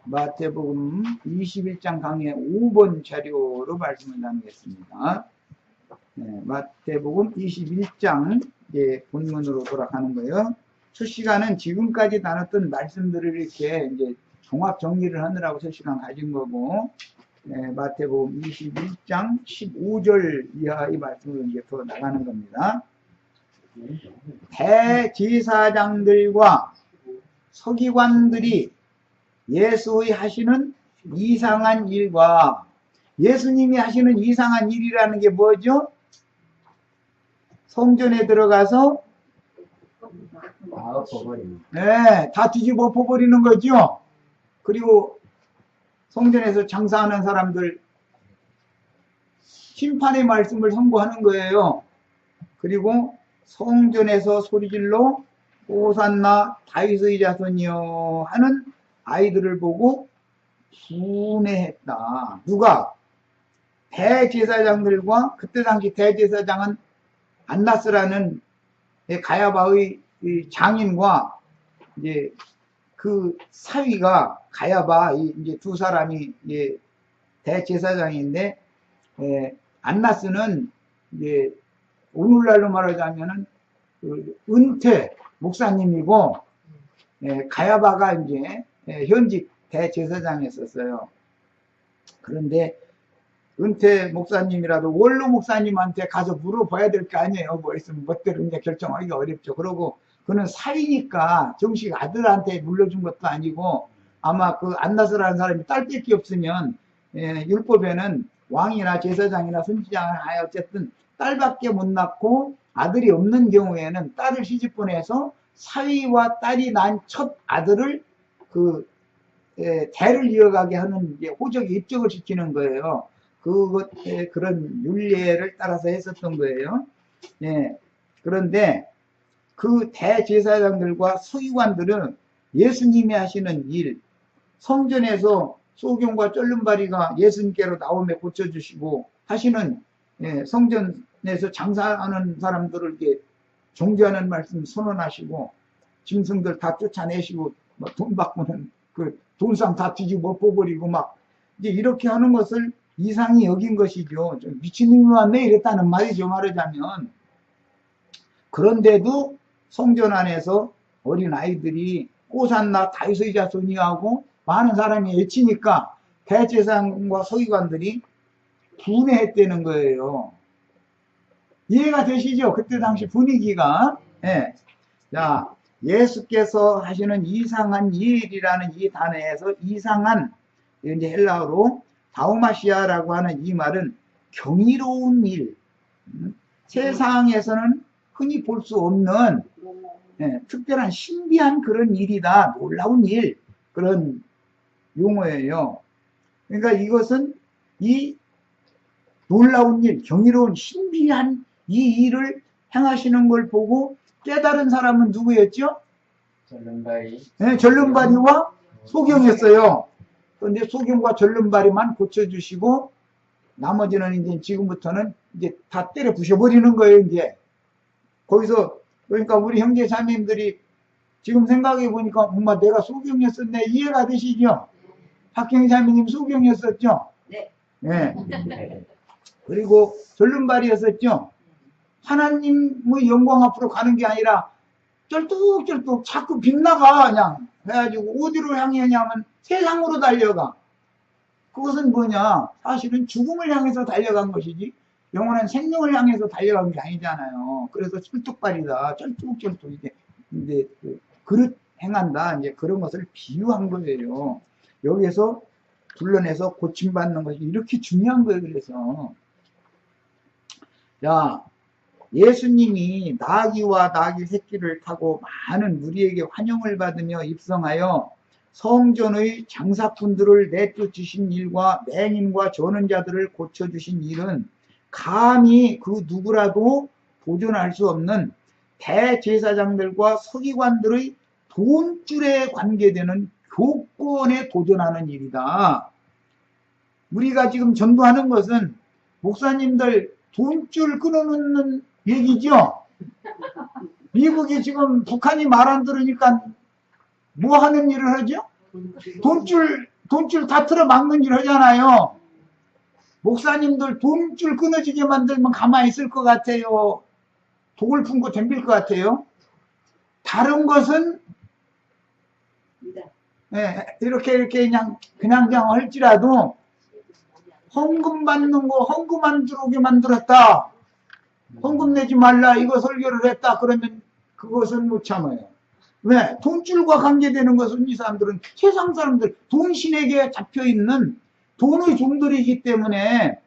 마태복음 21장 강의 5번 자료로 말씀을 나누겠습니다. 마태복음 21장 본문으로 돌아가는 거예요. 첫 시간은 지금까지 나눴던 말씀들을 이렇게 이제 종합 정리를 하느라고 첫 시간 가진 거고, 마태복음 21장 15절 이하의 말씀으로 이제 더 나가는 겁니다. 대제사장들과 서기관들이 예수의 하시는 이상한 일과, 예수님이 하시는 이상한 일이라는 게 뭐죠? 성전에 들어가서 다 뒤집어 엎어버리는 거죠. 그리고 성전에서 장사하는 사람들 심판의 말씀을 선고하는 거예요. 그리고 성전에서 소리질러 호산나 다윗의 자손이여 하는 아이들을 보고 분해했다. 누가? 대제사장들과, 그때 당시 대제사장은 안나스라는 가야바의 장인과 이제 그 사위가 가야바, 이제 두 사람이 이제 대제사장인데, 안나스는 이제 오늘날로 말하자면은 그 은퇴 목사님이고, 가야바가 이제 현직 대제사장이었어요. 그런데 은퇴 목사님이라도 원로 목사님한테 가서 물어봐야 될 거 아니에요. 뭐 있으면 멋대로 이제 결정하기가 어렵죠. 그러고 그는 사위니까 정식 아들한테 물려준 것도 아니고, 아마 그 안나스라는 사람이 딸밖에 없으면 율법에는 왕이나 제사장이나 선지자나 어쨌든 딸밖에 못 낳고 아들이 없는 경우에는 딸을 시집 보내서 사위와 딸이 난 첫 아들을 그 대를 이어가게 하는 호적에 입적을 시키는 거예요. 그런 율례를 따라서 했었던 거예요. 그런데 그 대제사장들과 서기관들은 예수님이 하시는 일, 성전에서 소경과 쫄름바리가 예수님께로 나오며 고쳐주시고 하시는, 성전에서 장사하는 사람들을 이렇게 종교하는 말씀 선언하시고, 짐승들 다 쫓아내시고, 돈 받고는 그 돈상 다 뒤집어 엎어버리고 막, 이제 이렇게 하는 것을 이상히 여긴 것이죠. 좀 미친놈이 왔네 이랬다는 말이죠, 말하자면. 그런데도 성전 안에서 어린 아이들이 호산나 다윗의 자손이 하고 많은 사람이 외치니까 대제사장과 서기관들이 분해했다는 거예요. 이해가 되시죠? 그때 당시 분위기가. 자, 예수께서 하시는 이상한 일이라는 이 단어에서 이상한, 이제 헬라어로 다우마시아라고 하는 이 말은 경이로운 일, 세상에서는 흔히 볼 수 없는 특별한 신비한 그런 일이다, 놀라운 일, 그런 용어예요. 그러니까 이것은 이 놀라운 일, 경이로운 신비한 이 일을 행하시는 걸 보고 깨달은 사람은 누구였죠? 절름발이와 소경이었어요. 그런데 소경과 절름발이만 고쳐주시고 나머지는 이제 지금부터는 이제 다 때려 부셔버리는 거예요. 이제 거기서, 그러니까 우리 형제 자매님들이 지금 생각해 보니까 엄마 내가 소경이었었네, 이해가 되시죠? 박형희 자매님 소경이었었죠? 네. 그리고 절름발이었었죠? 하나님의 영광 앞으로 가는 게 아니라 쩔뚝쩔뚝 자꾸 빗나가. 그냥 해가지고 어디로 향하냐면 세상으로 달려가. 그것은 뭐냐, 사실은 죽음을 향해서 달려간 것이지 영원한 생명을 향해서 달려간 게 아니잖아요. 그래서 쩔뚝발이다, 쩔뚝쩔뚝 이제 그릇 행한다, 이제 그런 것을 비유한 거예요. 여기에서 불러내서 고침받는 것이 이렇게 중요한 거예요. 그래서 자, 예수님이 나귀와 나귀 새끼를 타고 많은 무리에게 환영을 받으며 입성하여 성전의 장사꾼들을 내쫓으신 일과 맹인과 전원자들을 고쳐주신 일은 감히 그 누구라도 도전할 수 없는 대제사장들과 서기관들의 돈줄에 관계되는 교권에 도전하는 일이다. 우리가 지금 전도하는 것은 목사님들 돈줄 끊어놓는 얘기죠. 미국이 지금 북한이 말 안 들으니까 뭐 하는 일을 하죠? 돈줄 다 틀어 막는 일 하잖아요. 목사님들 돈줄 끊어지게 만들면 가만히 있을 것 같아요? 독을 품고 덤빌 것 같아요? 다른 것은 이렇게 그냥 할지라도 헌금 받는 거 헌금 안 들어오게 만들었다. 헌금 내지 말라 이거 설교를 했다. 그러면 그것은 못 참아요. 왜? 돈줄과 관계되는 것은 이 사람들은 세상 사람들 돈신에게 잡혀있는 돈의 종들이기 때문에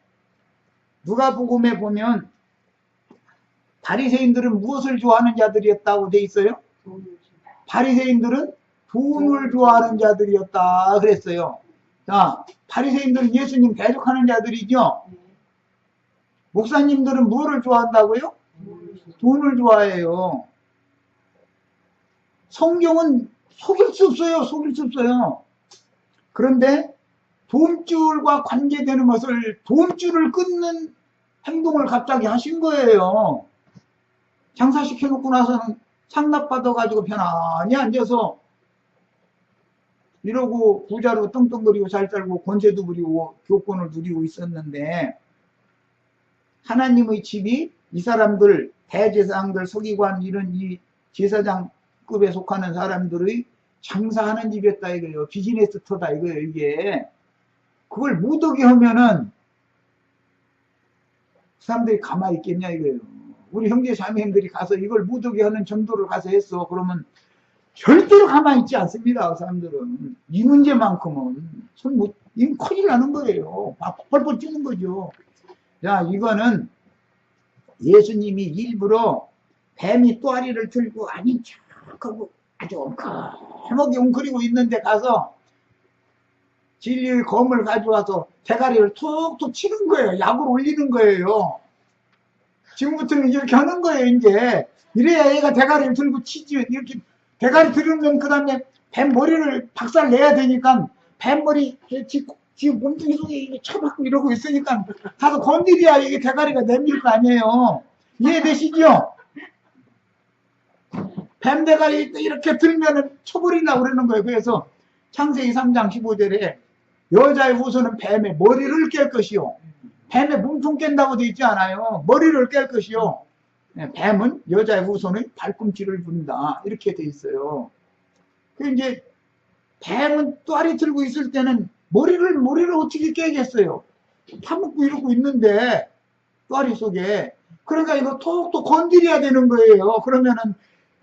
누가복음에 보면 바리새인들은 무엇을 좋아하는 자들이었다고 돼 있어요? 바리새인들은 돈을 좋아하는 자들이었다 그랬어요. 자, 바리새인들은 예수님 대적하는 자들이죠. 목사님들은 무엇을 좋아한다고요? 돈을 좋아해요. 성경은 속일 수 없어요. 그런데 돈줄과 관계되는 것을 돈줄을 끊는 행동을 갑자기 하신 거예요. 장사시켜놓고 나서는 상납받아가지고 편안히 앉아서 이러고 부자로 떵떵거리고 잘 살고 권세도 부리고 교권을 누리고 있었는데 하나님의 집이 이 사람들 대제사장들 서기관 이런 이 제사장급에 속하는 사람들의 장사하는 집이었다 이거예요. 비즈니스 터다 이거예요. 이게 그걸 못 오게 하면은 사람들이 가만히 있겠냐 이거예요. 우리 형제 자매님들이 가서 이걸 못 오게 하는 정도를 가서 했어. 그러면 절대로 가만히 있지 않습니다. 그 사람들은 이 문제만큼은 이건 큰일 나는 거예요. 펄펄 뛰는 거죠. 자, 이거는 예수님이 일부러 뱀이 또아리를 들고 아닌 척하고 아주 엉큼하게 웅크리고 있는데 가서 진리의 검을 가져와서 대가리를 툭툭 치는 거예요. 약을 올리는 거예요. 지금부터는 이렇게 하는 거예요. 이제 이래야 얘가 대가리를 들고 치지. 이렇게 대가리 들으면 그 다음에 뱀 머리를 박살 내야 되니까 뱀 머리 지금 몸뚱이 속에 이게 쳐박고 이러고 있으니까 가서 건드려야 이게 대가리가 내밀 거 아니에요. 이해되시죠? 뱀 대가리 이렇게 들면은 쳐버리려고 그러는 거예요. 그래서 창세기 3장 15절에 여자의 후손은 뱀의 머리를 깰 것이요. 뱀의 몸통 깬다고 되어 있지 않아요. 머리를 깰 것이요. 뱀은 여자의 후손의 발꿈치를 분다. 이렇게 되어 있어요. 그 이제 뱀은 또아리 들고 있을 때는 머리를 어떻게 깨겠어요? 파묻고 이러고 있는데 또아리 속에. 그러니까 이거 톡톡 건드려야 되는 거예요. 그러면은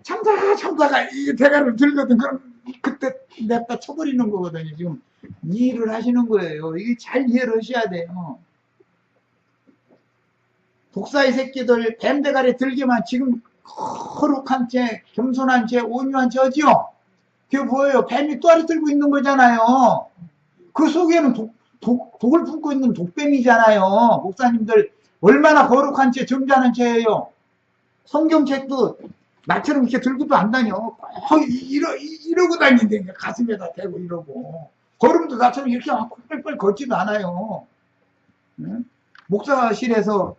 참다가 이 대가리를 들거든. 그럼 그때 냅다 쳐버리는 거거든요. 지금 이해를 하시는 거예요. 이게 잘 이해를 하셔야 돼요. 독사의 새끼들 뱀 대가리 들기만 지금 거룩한 채, 겸손한 채, 온유한 채 하지요? 그게 뭐예요? 뱀이 또아리 들고 있는 거잖아요. 그 속에는 독을 품고 있는 독뱀이잖아요. 목사님들 얼마나 거룩한 채, 점잖은 채예요. 성경책도 나처럼 이렇게 들고도 안 다녀. 이러고 다니는데 가슴에다 대고 이러고. 걸음도 나처럼 이렇게 빨빨 걷지도 않아요. 응? 목사실에서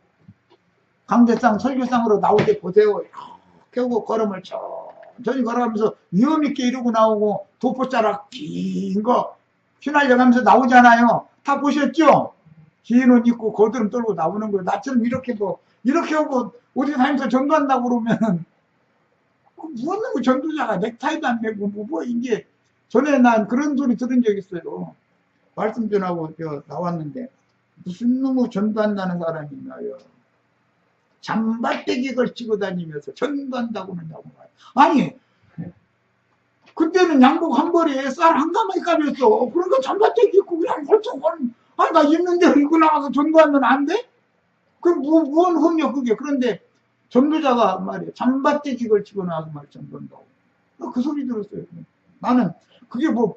강대상 설교상으로 나올 때 보세요. 이렇게 하고 걸음을 천천히 걸어가면서 위험있게 이러고 나오고 도포자락 긴 거 휘날려가면서 나오잖아요. 다 보셨죠? 긴 옷 입고 거드름 떨고 나오는 거예요. 나처럼 이렇게 하고 어디 다니면서 전도한다고 그러면은 무슨 놈의 전도자가 넥타이도 안 매고 뭐 이게 전에 난 그런 소리 들은 적 있어요. 말씀 전하고 나왔는데 무슨 놈의 전도한다는 사람이 있나요? 잠바떼기 걸치고 다니면서 전도한다고는 하고 아니 그때는 양복 한 벌에 쌀 한 가마에 까였어. 그러니까 잠바떼기 입고 그냥 벌써 아니 나 입는 대로 입고 나가서 전도하면 안 돼? 그럼 무슨 흠이야 그게. 그런데 전도자가 말이야 잠바떼기 걸치고 나와서 말 전도한다고. 그 소리 들었어요. 나는 그게 뭐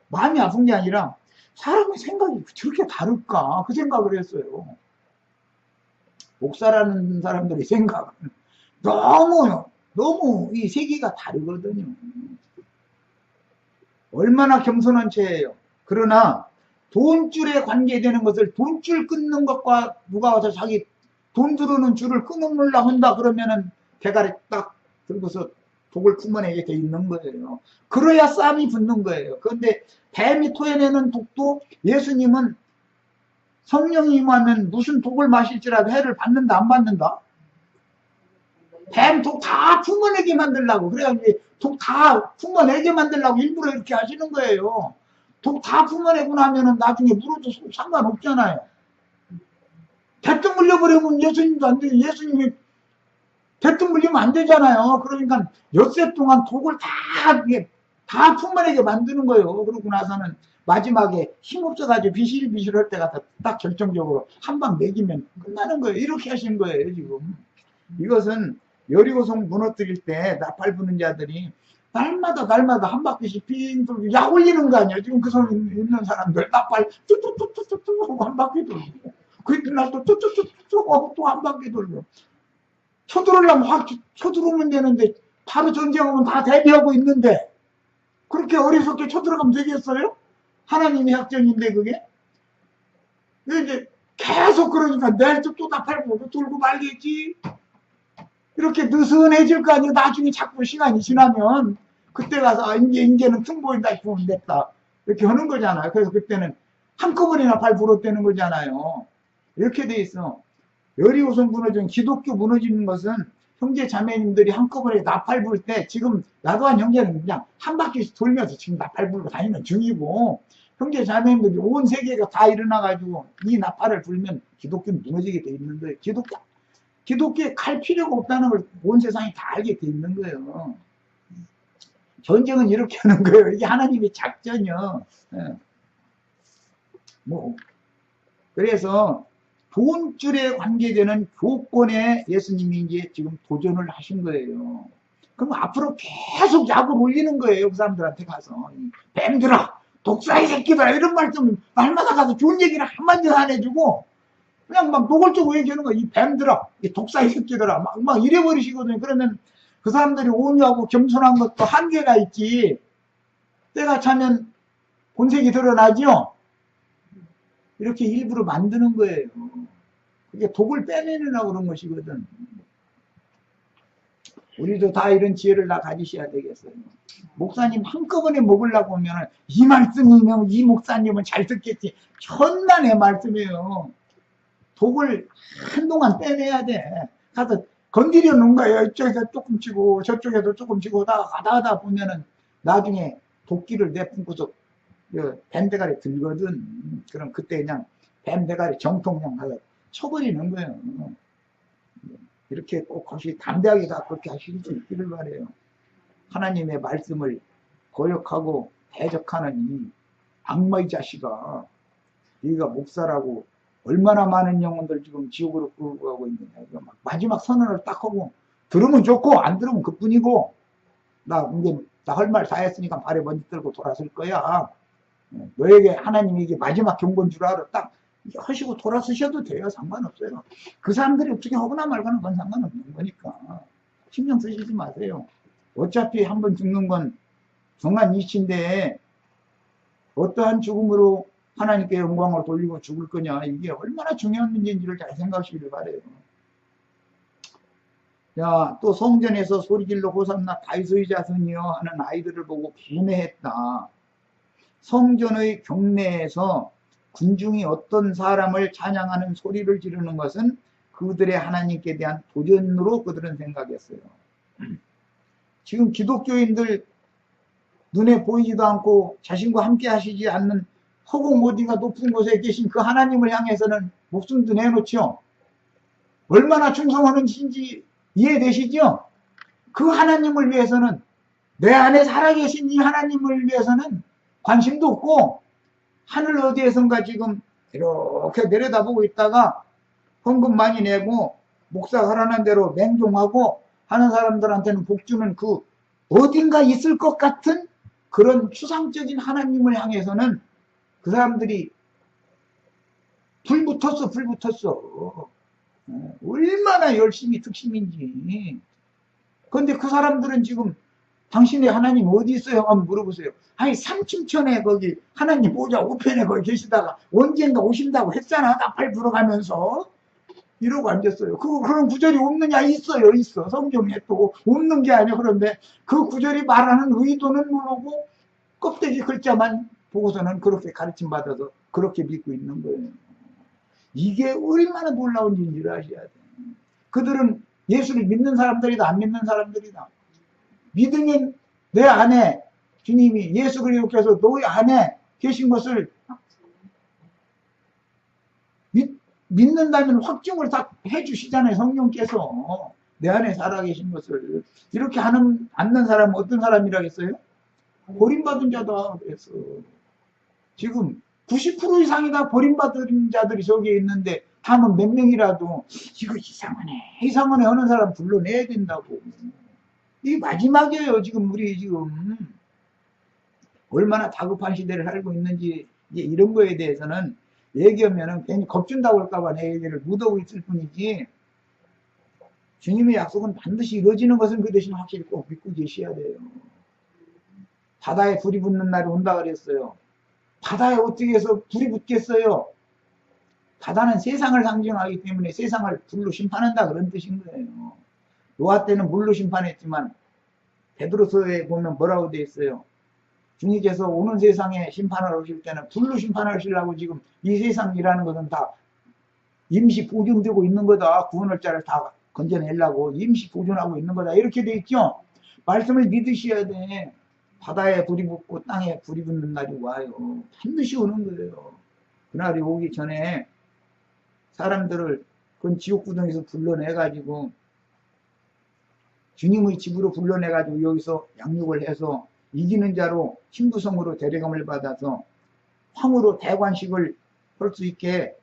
마음이 아픈 게 아니라 사람의 생각이 저렇게 다를까 그 생각을 했어요. 목사라는 사람들의 생각은 너무 이 세계가 다르거든요. 얼마나 겸손한 채예요. 그러나 돈줄에 관계되는 것을 돈줄 끊는 것과 누가 와서 자기 돈 들어오는 줄을 끊으려고 한다 그러면은 대가리 딱 들고서 독을 품어내게 돼 있는 거예요. 그래야 쌈이 붙는 거예요. 그런데 뱀이 토해내는 독도 예수님은 성령이 임하면 무슨 독을 마실지라도 해를 받는다 안 받는다? 뱀 독 다 품어내게 만들려고, 그래야 이제 독 다 품어내게 만들려고 일부러 이렇게 하시는 거예요. 독 다 품어내고 나면은 나중에 물어도 상관없잖아요. 대뜸 물려버리면 예수님도 안 돼요. 예수님이 대뜸 물리면 안 되잖아요. 그러니까 엿새 동안 독을 다 품어내게 만드는 거예요. 그러고 나서는 마지막에 힘없어가지고 비실비실 할 때가 딱 결정적으로 한 방 매기면 끝나는 거예요. 이렇게 하시는 거예요, 지금. 이것은 여리고성 무너뜨릴 때 나팔 부는 자들이 날마다 한 바퀴씩 빙 돌고 약 올리는 거 아니에요. 지금 그 성 있는 사람들 나팔 뚜뚜뚜뚜뚜 하고 한 바퀴 돌고 그 끝날 또 뚜뚜뚜뚜 하고 또 한 바퀴 돌고 쳐들어오려면 확 쳐들어오면 되는데 바로 전쟁하면 다 대비하고 있는데 그렇게 어리석게 쳐들어가면 되겠어요? 하나님의 작전인데 그게? 이제 계속 그러니까 내일 또 나팔 보고 돌고 말겠지. 이렇게 느슨해질 거 아니에요. 나중에 자꾸 시간이 지나면 그때 가서 이제는 퉁 보인다 싶으면 됐다 이렇게 하는 거잖아요. 그래서 그때는 한꺼번에 나팔 불었다는 거잖아요. 이렇게 돼 있어. 여리고성 무너진 기독교 무너지는 것은 형제 자매님들이 한꺼번에 나팔 불 때 지금 야도한 형제는 그냥 한 바퀴씩 돌면서 지금 나팔 불고 다니는 중이고 형제 자매님들이 온 세계가 다 일어나가지고 이 나팔을 불면 기독교는 무너지게 돼 있는 거예요. 기독교에 갈 필요가 없다는 걸 온 세상이 다 알게 돼 있는 거예요. 전쟁은 이렇게 하는 거예요. 이게 하나님의 작전이요. 그래서 돈줄에 관계되는 교권에 예수님이 이제 지금 도전을 하신 거예요. 그럼 앞으로 계속 약을 올리는 거예요. 그 사람들한테 가서. 뱀들아, 독사의 새끼들아, 이런 말씀 날마다 가서 좋은 얘기를 한마디도 안 해주고 그냥 막 노골적으로 얘기하는 거야. 이 뱀들아, 이 독사의 새끼들아, 막 이래버리시거든요. 그러면 그 사람들이 온유하고 겸손한 것도 한계가 있지. 때가 차면 본색이 드러나죠? 이렇게 일부러 만드는 거예요. 그게 독을 빼내려고 그런 것이거든. 우리도 다 이런 지혜를 다 가지셔야 되겠어요. 목사님 한꺼번에 먹으려고 하면 이 말씀이면 이 목사님은 잘 듣겠지. 천만의 말씀이에요. 독을 한동안 빼내야 돼. 가서 건드려 놓은 거예요. 이쪽에서 조금 치고 저쪽에서 조금 치고 하다 보면은 나중에 도끼를 내뿜고서 뱀대가리 들거든. 그럼 그때 그냥 뱀대가리 정통령 가서 쳐버리는 거예요. 이렇게 꼭 혹시 담대하게 다 그렇게 하실 수 있기를 바래요. 하나님의 말씀을 거역하고 대적하는 이 악마의 자식아, 네가 목사라고 얼마나 많은 영혼들 지금 지옥으로 끌고 가고 있느냐. 마지막 선언을 딱 하고 들으면 좋고 안 들으면 그뿐이고 나 할 말 다 했으니까 발에 먼지 들고 돌아설 거야. 너에게 하나님이 이게 마지막 경고인 줄 알아. 딱 하시고 돌아서셔도 돼요. 상관없어요. 그 사람들이 어떻게 하거나 말거나 그건 상관없는 거니까 신경 쓰시지 마세요. 어차피 한번 죽는 건 정한 이치인데 어떠한 죽음으로 하나님께 영광을 돌리고 죽을 거냐, 이게 얼마나 중요한 문제인지를 잘 생각하시길 바래요. 야, 또 성전에서 소리질러 호산나 다윗의 자손이여 하는 아이들을 보고 분해했다. 성전의 경내에서 군중이 어떤 사람을 찬양하는 소리를 지르는 것은 그들의 하나님께 대한 도전으로 그들은 생각했어요. 지금 기독교인들 눈에 보이지도 않고 자신과 함께 하시지 않는 허공 어디가 높은 곳에 계신 그 하나님을 향해서는 목숨도 내놓죠. 얼마나 충성하는지 이해되시죠? 그 하나님을 위해서는, 내 안에 살아계신 이 하나님을 위해서는 관심도 없고 하늘 어디에선가 지금 이렇게 내려다보고 있다가 헌금 많이 내고 목사가 하라는 대로 맹종하고 하는 사람들한테는 복주는 그 어딘가 있을 것 같은 그런 추상적인 하나님을 향해서는 그 사람들이 불 붙었어. 얼마나 열심히 특심인지. 그런데 그 사람들은 지금 당신의 하나님 어디 있어요? 한번 물어보세요. 아니 삼층천에 거기 하나님 보좌 우편에 거기 계시다가 언젠가 오신다고 했잖아. 나팔 불어가면서. 이러고 앉았어요. 그런 구절이 없느냐? 있어요. 있어. 성경에 또 없는 게 아니야. 그런데 그 구절이 말하는 의도는 모르고 껍데기 글자만 보고서는 그렇게 가르침 받아서 그렇게 믿고 있는 거예요. 이게 얼마나 놀라운 일인지를 아셔야 돼요. 그들은 예수를 믿는 사람들이다, 안 믿는 사람들이다. 믿으면 내 안에 주님이 예수 그리스도께서 너희 안에 계신 것을 믿는다면 확증을 다 해주시잖아요. 성령께서 내 안에 살아계신 것을. 이렇게 않는 사람은 어떤 사람이라겠어요? 버림받은 자다. 그래서 지금 90% 이상이다 버림받은 자들이 저기에 있는데 다만 몇 명이라도 이거 이상하네 하는 사람 불러내야 된다고. 이게 마지막이에요. 지금 우리 지금 얼마나 다급한 시대를 살고 있는지 이제 이런 거에 대해서는 얘기하면은 괜히 겁준다고 할까봐 내 얘기를 묻어오고 있을 뿐이지, 주님의 약속은 반드시 이루어지는 것은 그 대신 확실히 꼭 믿고 계셔야 돼요. 바다에 불이 붙는 날이 온다 그랬어요. 바다에 어떻게 해서 불이 붙겠어요? 바다는 세상을 상징하기 때문에 세상을 불로 심판한다 그런 뜻인 거예요. 노아 때는 물로 심판했지만 베드로서에 보면 뭐라고 돼 있어요? 주님께서 오는 세상에 심판을 하실 때는 불로 심판하시려고 지금 이 세상이라는 것은 다 임시 보존되고 있는 거다. 구원할 자를 다 건져내려고 임시 보존하고 있는 거다. 이렇게 돼 있죠. 말씀을 믿으셔야 돼. 바다에 불이 붙고 땅에 불이 붙는 날이 와요. 반드시 오는 거예요. 그날이 오기 전에 사람들을 그건 지옥구덩에서 불러내가지고 주님의 집으로 불러내가지고 여기서 양육을 해서 이기는 자로 신부성으로 데려감을 받아서 황후로 대관식을 할 수 있게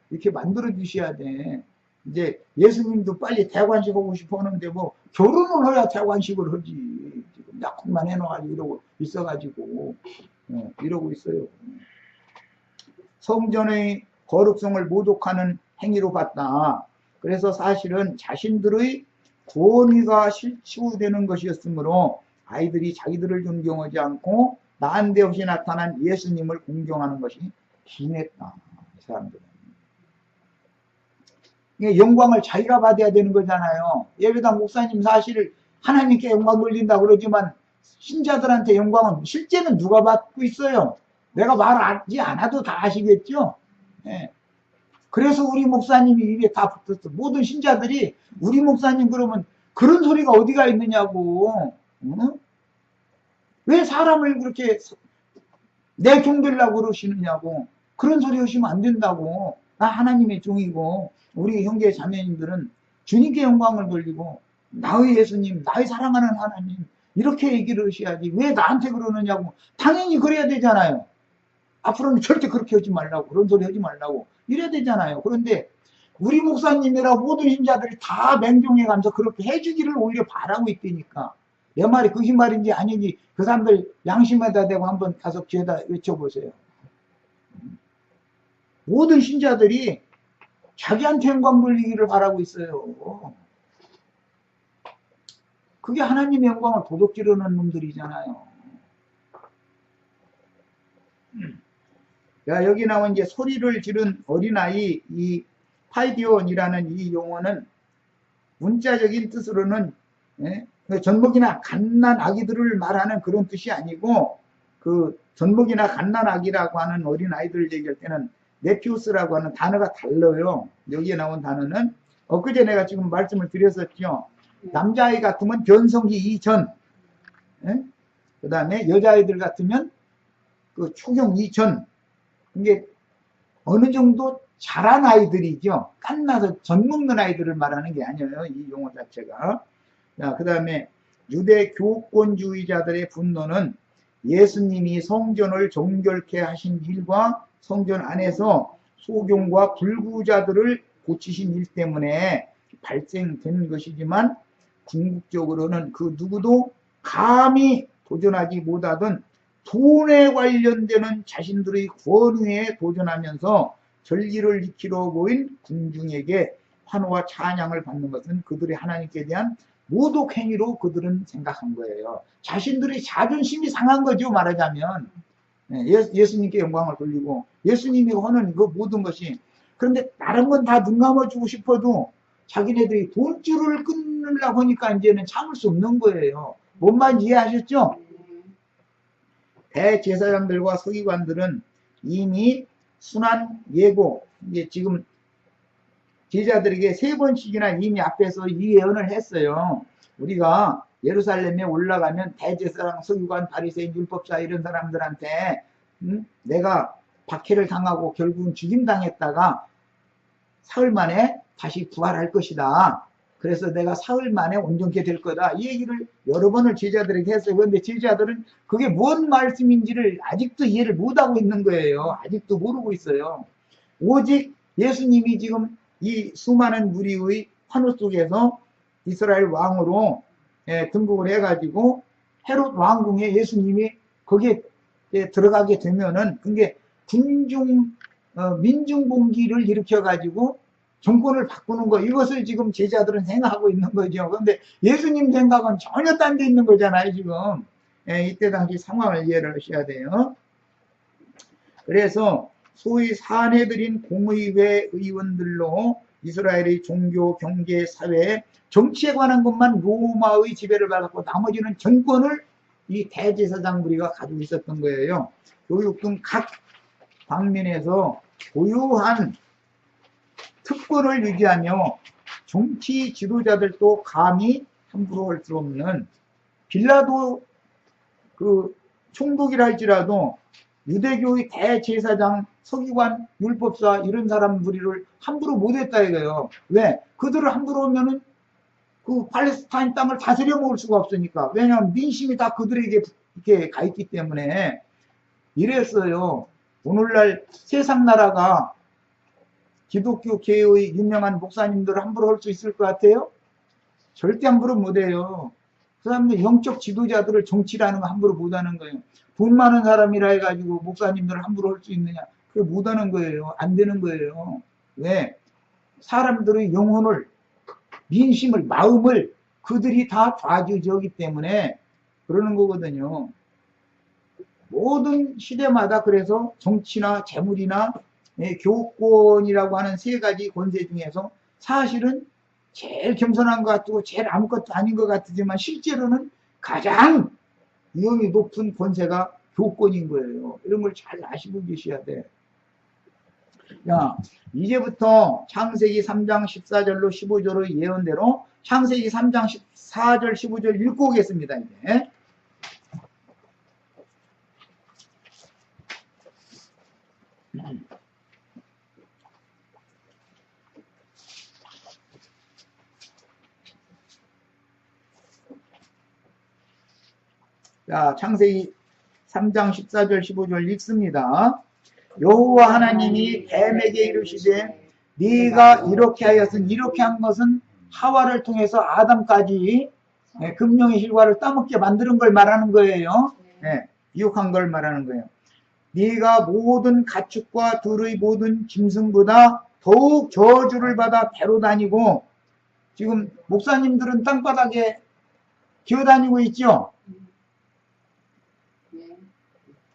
이렇게 만들어 주셔야 돼. 이제 예수님도 빨리 대관식 하고 싶어 하는데 뭐 결혼을 해야 대관식을 하지. 지금 약혼만 해놔가지고 이러고 있어가지고 이러고 있어요. 성전의 거룩성을 모독하는 행위로 봤다. 그래서 사실은 자신들의 권위가 실추되는 것이었으므로 아이들이 자기들을 존경하지 않고 난데없이 나타난 예수님을 공경하는 것이 심했다. 이 사람들은. 영광을 자기가 받아야 되는 거잖아요. 예배당 목사님 사실 하나님께 영광 돌린다고 그러지만 신자들한테 영광은 실제는 누가 받고 있어요? 내가 말하지 않아도 다 아시겠죠? 예. 그래서 우리 목사님이 입에 다 붙었어. 모든 신자들이 우리 목사님 그러면 그런 소리가 어디가 있느냐고. 응? 왜 사람을 그렇게 내종되려고 그러시느냐고. 그런 소리 하시면 안 된다고. 나 하나님의 종이고 우리 형제 자매님들은 주님께 영광을 돌리고 나의 예수님, 나의 사랑하는 하나님 이렇게 얘기를 하셔야지. 왜 나한테 그러느냐고. 당연히 그래야 되잖아요. 앞으로는 절대 그렇게 하지 말라고, 그런 소리 하지 말라고 이래야 되잖아요. 그런데 우리 목사님이라 모든 신자들이 다 맹종해가면서 그렇게 해주기를 오히려 바라고 있다니까. 내 말이 거짓말인지 아닌지 그 사람들 양심에다 대고 한번 가서 귀에다 외쳐보세요. 모든 신자들이 자기한테 영광 돌리기를 바라고 있어요. 그게 하나님의 영광을 도둑질하는 놈들이잖아요. 야, 여기 나온 이제 소리를 지른 어린아이, 이 파이디온이라는 이 용어는 문자적인 뜻으로는 젖먹이나 갓난 아기들을 말하는 그런 뜻이 아니고, 그 젖먹이나 갓난 아기라고 하는 어린아이들을 얘기할 때는 네피우스라고 하는 단어가 달라요. 여기에 나온 단어는 엊그제 내가 지금 말씀을 드렸었죠. 남자아이 같으면 변성기 이전, 그 다음에 여자아이들 같으면 그 초경 이전. 이게 어느 정도 자란 아이들이죠. 갓나서 젖 먹는 아이들을 말하는 게 아니에요. 이 용어 자체가. 그 다음에 유대 교권주의자들의 분노는 예수님이 성전을 정결케 하신 일과 성전 안에서 소경과 불구자들을 고치신 일 때문에 발생된 것이지만 궁극적으로는 그 누구도 감히 도전하지 못하던 돈에 관련되는 자신들의 권위에 도전하면서 절기를 지키러 모인 군중에게 환호와 찬양을 받는 것은 그들의 하나님께 대한 모독 행위로 그들은 생각한 거예요. 자신들의 자존심이 상한 거죠, 말하자면. 예수님께 영광을 돌리고 예수님이 하는 그 모든 것이 그런데 다른 건 다 눈 감아주고 싶어도 자기네들이 돈줄을 끊으려고 하니까 이제는 참을 수 없는 거예요. 뭔 말인지 이해하셨죠? 대제사장들과 서기관들은 이미 순환 예고, 이제 지금 제자들에게 3번씩이나 이미 앞에서 이 예언을 했어요. 우리가 예루살렘에 올라가면 대제사장, 서기관, 바리새인, 율법사 이런 사람들한테 내가 박해를 당하고 결국은 죽임당했다가 사흘 만에 다시 부활할 것이다. 그래서 내가 사흘 만에 온전케 될 거다. 이 얘기를 여러 번을 제자들에게 했어요. 그런데 제자들은 그게 뭔 말씀인지를 아직도 이해를 못하고 있는 거예요. 아직도 모르고 있어요. 오직 예수님이 지금 이 수많은 무리의 환호 속에서 이스라엘 왕으로 등극을 해가지고 헤롯 왕궁에 예수님이 거기에 들어가게 되면은 그게 민중봉기를 일으켜가지고 정권을 바꾸는 거, 이것을 지금 제자들은 생각하고 있는 거죠. 그런데 예수님 생각은 전혀 딴 데 있는 거잖아요, 지금. 이때 당시 상황을 이해를 하셔야 돼요. 그래서 소위 사내들인 공의회 의원들로 이스라엘의 종교, 경제, 사회, 정치에 관한 것만 로마의 지배를 받았고 나머지는 정권을 이 대제사장 무리가 가지고 있었던 거예요. 교육 등 각 방면에서 고유한 특권을 유지하며 정치 지도자들도 감히 함부로 할 수 없는, 빌라도 그 총독이라 할지라도 유대교의 대제사장, 서기관, 율법사 이런 사람 무리를 함부로 못했다 이거예요. 왜? 그들을 함부로 하면은 그 팔레스타인 땅을 다스려 먹을 수가 없으니까. 왜냐하면 민심이 다 그들에게 이렇게 가 있기 때문에 이랬어요. 오늘날 세상 나라가 기독교 계의 유명한 목사님들을 함부로 할 수 있을 것 같아요? 절대 함부로 못해요. 그 사람들 영적 지도자들을 정치라는 거 함부로 못하는 거예요. 돈 많은 사람이라 해가지고 목사님들을 함부로 할 수 있느냐? 그게 못하는 거예요. 안 되는 거예요. 왜? 사람들의 영혼을, 민심을, 마음을 그들이 다 좌지우지하기 때문에 그러는 거거든요. 모든 시대마다 그래서 정치나 재물이나 교권이라고 하는 3가지 권세 중에서 사실은 제일 겸손한 것 같고 제일 아무것도 아닌 것 같지만 실제로는 가장 위험이 높은 권세가 교권인 거예요. 이런 걸 잘 아시고 계셔야 돼. 야, 이제부터 창세기 3장 14절로 15절의 예언대로 창세기 3장 14절 15절 읽고 오겠습니다. 이제. 자, 창세기 3장 14절 15절 읽습니다. 여호와 하나님이 뱀에게 이르시되 네가 이렇게 하였은, 이렇게 한 것은 하와를 통해서 아담까지 금령의 힐과를 따먹게 만드는 걸 말하는 거예요. 유혹한 걸 말하는 거예요. 네가 모든 가축과 들의 모든 짐승보다 더욱 저주를 받아 배로 다니고, 지금 목사님들은 땅바닥에 기어다니고 있죠.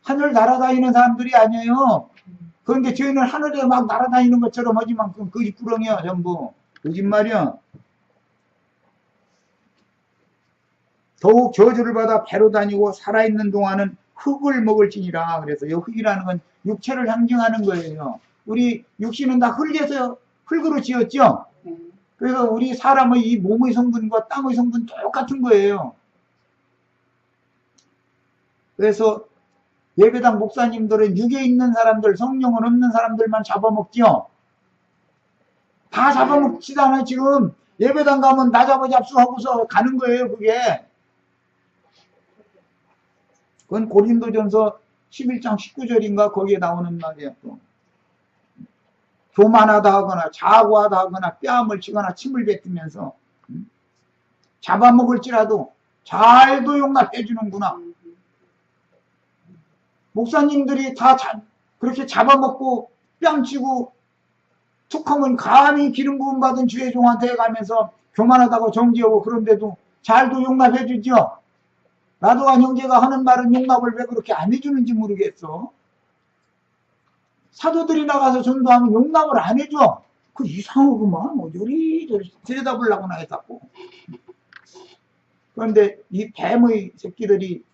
하늘 날아다니는 사람들이 아니에요. 그런데 저희는 하늘에 막 날아다니는 것처럼 하지만 그건 거짓부렁이야. 전부 거짓말이야. 더욱 저주를 받아 배로 다니고 살아있는 동안은 흙을 먹을지니라. 그래서 이 흙이라는 건 육체를 상징하는 거예요. 우리 육신은 다 흙에서 흙으로 지었죠. 그래서 우리 사람의 이 몸의 성분과 땅의 성분 똑같은 거예요. 그래서 예배당 목사님들은 육에 있는 사람들, 성령은 없는 사람들만 잡아먹지요. 다 잡아먹지도 않아요. 지금 예배당 가면 나 잡아 잡수하고서 가는 거예요. 그게. 그건 고린도전서 11장 19절인가 거기에 나오는 말이에요. 또. 교만하다 하거나 자고하다 하거나 뺨을 치거나 침을 뱉으면서 잡아먹을지라도 잘도 용납해 주는구나. 목사님들이 다 그렇게 잡아먹고 뺨치고 툭하면 감히 기름 부음 받은 주의 종한테 가면서 교만하다고 정지하고, 그런데도 잘도 용납해 주죠. 나도한 형제가 하는 말은 용납을 왜 그렇게 안 해주는지 모르겠어. 사도들이 나가서 전도하면 용납을 안 해줘. 그 이상하구만. 요리저리 들여다보려고 나했다고. 그런데 이 뱀의 새끼들이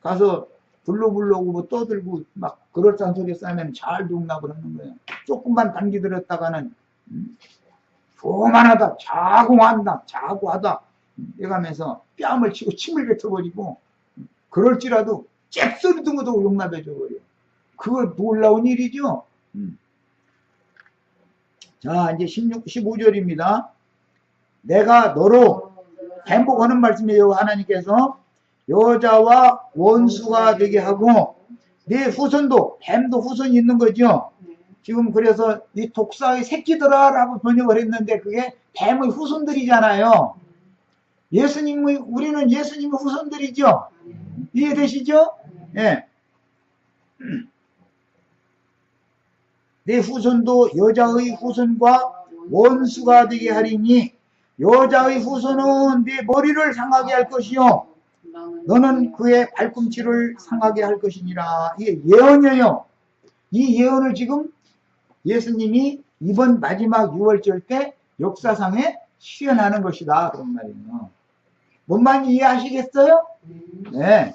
가서 불러보려고 뭐 떠들고 막 그럴싸한 소리 싸면 잘 용납을 하는 거예요. 조금만 단기 들었다가는 조만하다, 자고하다 이러면서 뺨을 치고 침을 뱉어버리고 그럴지라도 잽소리도 못하고 용납해줘버려. 그거 놀라운 일이죠. 자, 이제 15절입니다. 내가 너로 행복하는 말씀이에요. 하나님께서 여자와 원수가 되게 하고 네 후손도, 뱀도 후손이 있는 거죠. 지금 그래서 이 독사의 새끼들아라고 번역을 했는데 그게 뱀의 후손들이잖아요. 우리는 예수님의 후손들이죠. 이해되시죠? 예. 내 후손도 여자의 후손과 원수가 되게 하리니 여자의 후손은 네 머리를 상하게 할 것이요 너는 그의 발꿈치를 상하게 할 것이니라. 이게 예언이에요. 이 예언을 지금 예수님이 이번 마지막 유월절 때 역사상에 실현하는 것이다. 그런 말이에요. 뭔 말인지 이해하시겠어요? 네.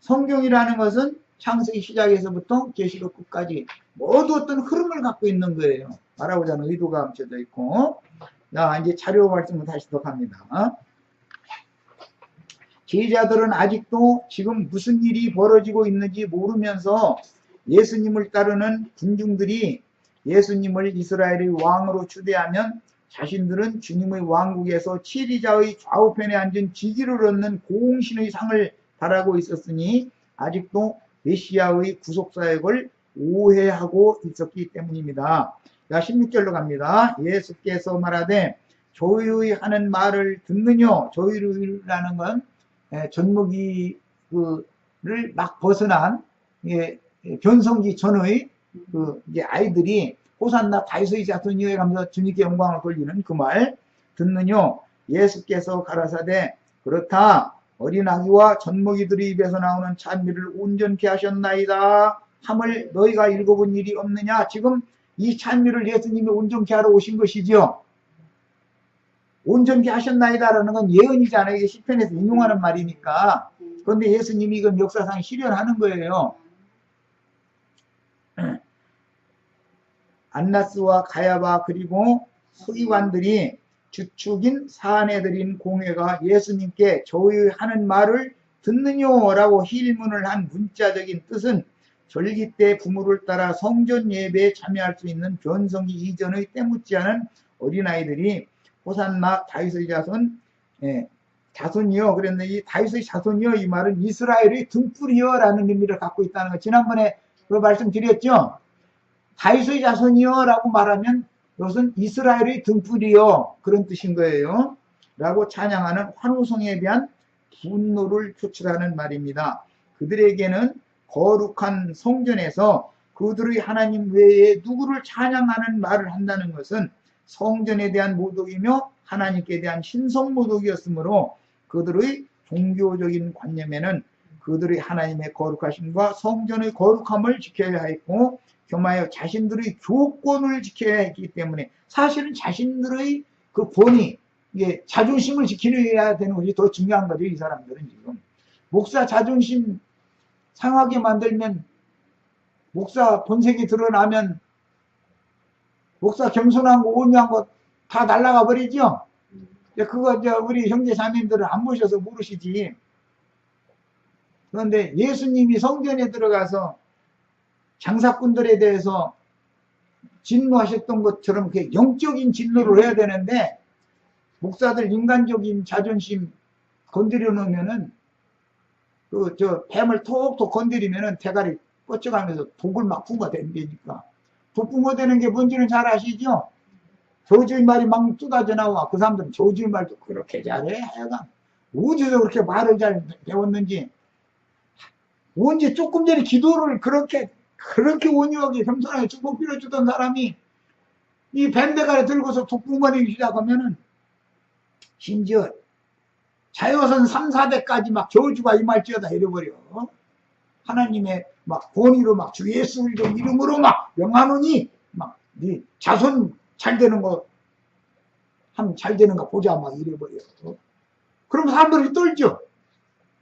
성경이라는 것은 창세기 시작에서부터 계시록 끝까지 모두 어떤 흐름을 갖고 있는 거예요. 말하고자 하는 의도가 감춰져 있고. 자, 이제 자료 말씀을 다시 더 갑니다. 제자들은 아직도 지금 무슨 일이 벌어지고 있는지 모르면서 예수님을 따르는 군중들이 예수님을 이스라엘의 왕으로 추대하면 자신들은 주님의 왕국에서 치리자의 좌우편에 앉은 지지를 얻는 공신의 상을 바라고 있었으니 아직도 메시아의 구속사역을 오해하고 있었기 때문입니다. 자, 16절로 갑니다. 예수께서 말하되 조유의 하는 말을 듣느뇨. 조유라는 건 전무기를 막 벗어난 변성기 전의 이제 아이들이 호산나 다윗의 자손이여 하면서 주님께 영광을 돌리는 그 말 듣느뇨. 예수께서 가라사대 그렇다. 어린 아기와 젖먹이들의 입에서 나오는 찬미를 온전케 하셨나이다 함을 너희가 읽어본 일이 없느냐. 지금 이 찬미를 예수님이 온전케 하러 오신 것이죠. 온전케 하셨나이다라는 건 예언이잖아요. 이게 시편에서 인용하는 말이니까. 그런데 예수님이 이건 역사상 실현하는 거예요. 안나스와 가야바 그리고 서기관들이 주축인 사내들인 공회가 예수님께 조의하는 말을 듣느뇨라고 힐문을 한 문자적인 뜻은 절기 때 부모를 따라 성전 예배에 참여할 수 있는 변성기 이전의 때묻지 않은 어린아이들이 호산나 다윗의 자손이요. 그랬는데 이 다윗의 자손이요 이 말은 이스라엘의 등불이요 라는 의미를 갖고 있다는 거 지난번에 그 말씀드렸죠. 다윗의 자손이요 라고 말하면 이것은 이스라엘의 등불이요 그런 뜻인 거예요. 라고 찬양하는 환호성에 대한 분노를 표출하는 말입니다. 그들에게는 거룩한 성전에서 그들의 하나님 외에 누구를 찬양하는 말을 한다는 것은 성전에 대한 모독이며 하나님께 대한 신성 모독이었으므로 그들의 종교적인 관념에는 그들의 하나님의 거룩하심과 성전의 거룩함을 지켜야 했고 겸하여 자신들의 교권을 지켜야 했기 때문에 사실은 자신들의 그 본의 이게 자존심을 지켜야 되는 것이 더 중요한 거죠. 이 사람들은 지금 목사 자존심 상하게 만들면 목사 본색이 드러나면 목사 겸손한 거 온유한 거 다 날아가 버리죠. 그거 우리 형제 자매들은 안 보셔서 모르시지. 그런데 예수님이 성전에 들어가서 장사꾼들에 대해서 진노하셨던 것처럼 영적인 진노를 해야 되는데 목사들 인간적인 자존심 건드려 놓으면은 뱀을 톡톡 건드리면은 대가리 뻗쳐가면서 독을 막 뿜어댄다니까. 독 뿜어대는 게 뭔지는 잘 아시죠? 저주의 말이 막 쏟아져 나와. 그 사람들은 저주의 말도 그렇게 잘해. 하여간 어디서 그렇게 말을 잘 배웠는지. 언제 조금 전에 기도를 그렇게 온유하게 겸손하게 축복 빌어주던 사람이 이 뱀대가리 들고서 독 뿜어내기 시작하면은 심지어 자여선 3, 4대까지 막 저주가 임할지어다 이래버려. 하나님의 막 권위로 막 주 예수 이름으로 막 명하노니 막 네 자손 잘 되는 거 하면 잘 되는 거 보자 막 이래버려. 그럼 사람들이 떨죠.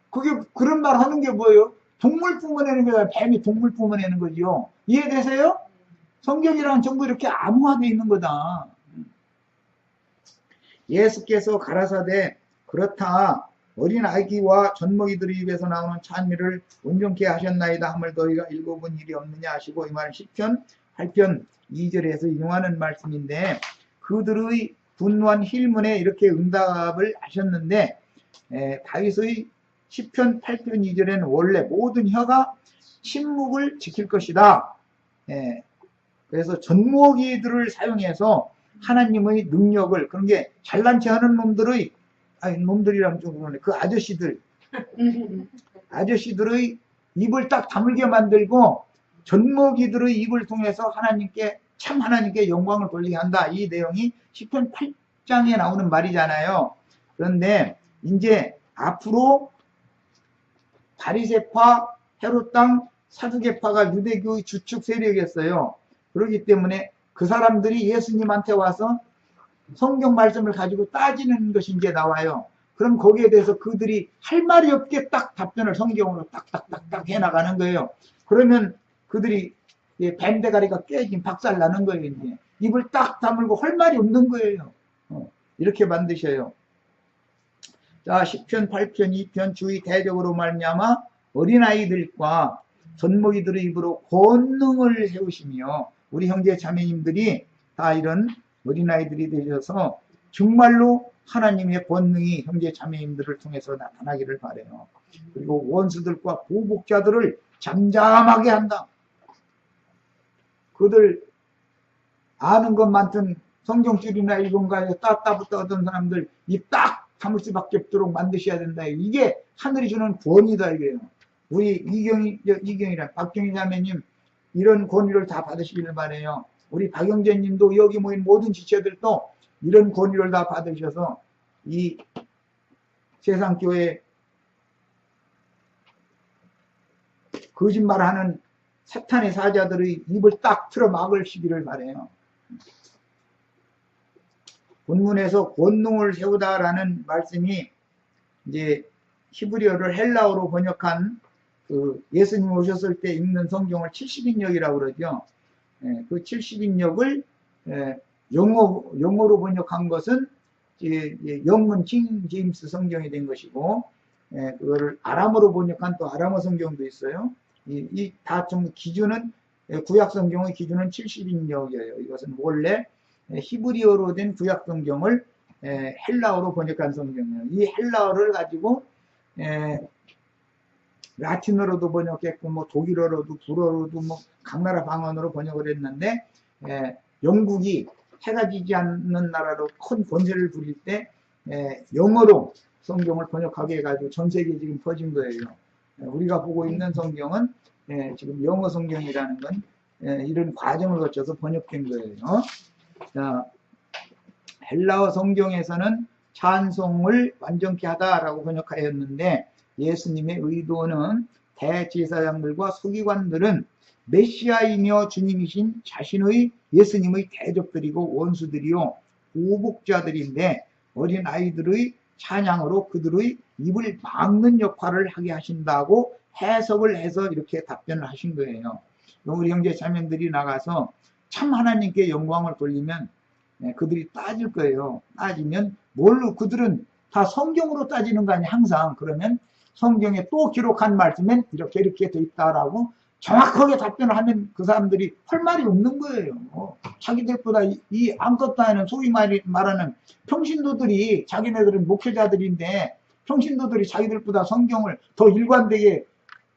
그게 그런 말 하는 게 뭐예요? 동물 뿜어내는 거야. 뱀이 동물 뿜어내는 거지요. 이해되세요? 성경이랑 전부 이렇게 암호화되어 있는 거다. 예수께서 가라사대 그렇다 어린 아기와 젖먹이들의 입에서 나오는 찬미를 온전케 하셨나이다 함을 너희가 읽어본 일이 없느냐 하시고, 이 말은 시편 8편 2절에서 인용하는 말씀인데, 그들의 분노한 힐문에 이렇게 응답을 하셨는데, 다윗의 시편 8편 2절에는 원래 모든 혀가 침묵을 지킬 것이다. 그래서 젖먹이들을 사용해서 하나님의 능력을, 그런 게 잘난 체 하는 놈들의, 아니 놈들이라면 좀 그러네, 그 아저씨들의 입을 딱 다물게 만들고 젖먹이들의 입을 통해서 하나님께, 참 하나님께 영광을 돌리게 한다. 이 내용이 시편 8장에 나오는 말이잖아요. 그런데 이제 앞으로 바리새파, 헤롯당, 사두개파가 유대교의 주축 세력이었어요. 그렇기 때문에 그 사람들이 예수님한테 와서 성경 말씀을 가지고 따지는 것이 이제 나와요. 그럼 거기에 대해서 그들이 할 말이 없게 딱 답변을 성경으로 딱딱딱딱 해나가는 거예요. 그러면 그들이 뱀대가리가 깨진 박살 나는 거예요. 이제 입을 딱 다물고 할 말이 없는 거예요. 이렇게 만드셔요. 자, 시편 8편 2편 주의 대적으로 말미암아 어린아이들과 젖먹이들의 입으로 권능을 세우시며, 우리 형제 자매님들이 다 이런 어린아이들이 되셔서 정말로 하나님의 권능이 형제 자매님들을 통해서 나타나기를 바라요. 그리고 원수들과 보복자들을 잠잠하게 한다. 그들 아는 것 많던 성경줄이나 읽은가에 따따붙다 하던 사람들 입 딱 다물 수밖에 없도록 만드셔야 된다. 이게 하늘이 주는 권위다 이게요. 우리 이경이랑 박경희 자매님 이런 권위를 다 받으시기를 바라요. 우리 박영재님도 여기 모인 모든 지체들도 이런 권위를 다 받으셔서 이 세상교회 거짓말하는 사탄의 사자들의 입을 딱 틀어 막으시기를 바라요. 본문에서 권능을 세우다라는 말씀이 이제 히브리어를 헬라어로 번역한 그 예수님 오셨을 때 읽는 성경을 70인역이라고 그러죠. 그 70인역을 영어로 번역한 것은 영문 킹 제임스 성경이 된 것이고, 그거를 아람어로 번역한 또 아람어 성경도 있어요. 이 다 좀 기준은, 구약 성경의 기준은 70인역이에요. 이것은 원래 히브리어로 된 구약 성경을 헬라어로 번역한 성경이에요. 이 헬라어를 가지고 라틴어로도 번역했고, 뭐 독일어로도, 불어로도, 뭐 각 나라 방언으로 번역을 했는데, 영국이 해가 지지 않는 나라로 큰 권세를 부릴 때 영어로 성경을 번역하게 해가지고 전 세계에 지금 퍼진 거예요. 우리가 보고 있는 성경은 지금 영어 성경이라는 건 이런 과정을 거쳐서 번역된 거예요. 자, 헬라어 성경에서는 찬송을 완전케 하다라고 번역하였는데, 예수님의 의도는 대제사장들과 서기관들은 메시아이며 주님이신 자신의 예수님의 대적들이고 원수들이요 보복자들인데, 어린 아이들의 찬양으로 그들의 입을 막는 역할을 하게 하신다고 해석을 해서 이렇게 답변을 하신 거예요. 우리 형제 자매들이 나가서 참 하나님께 영광을 돌리면 그들이 따질 거예요. 따지면 뭘로, 그들은 다 성경으로 따지는 거 아니야 항상. 그러면 성경에 또 기록한 말씀엔 이렇게 이렇게 돼 있다라고 정확하게 답변을 하면 그 사람들이 할 말이 없는 거예요. 자기들보다 이 아무것도 아닌 소위 말하는 평신도들이, 자기네들은 목회자들인데 평신도들이 자기들보다 성경을 더 일관되게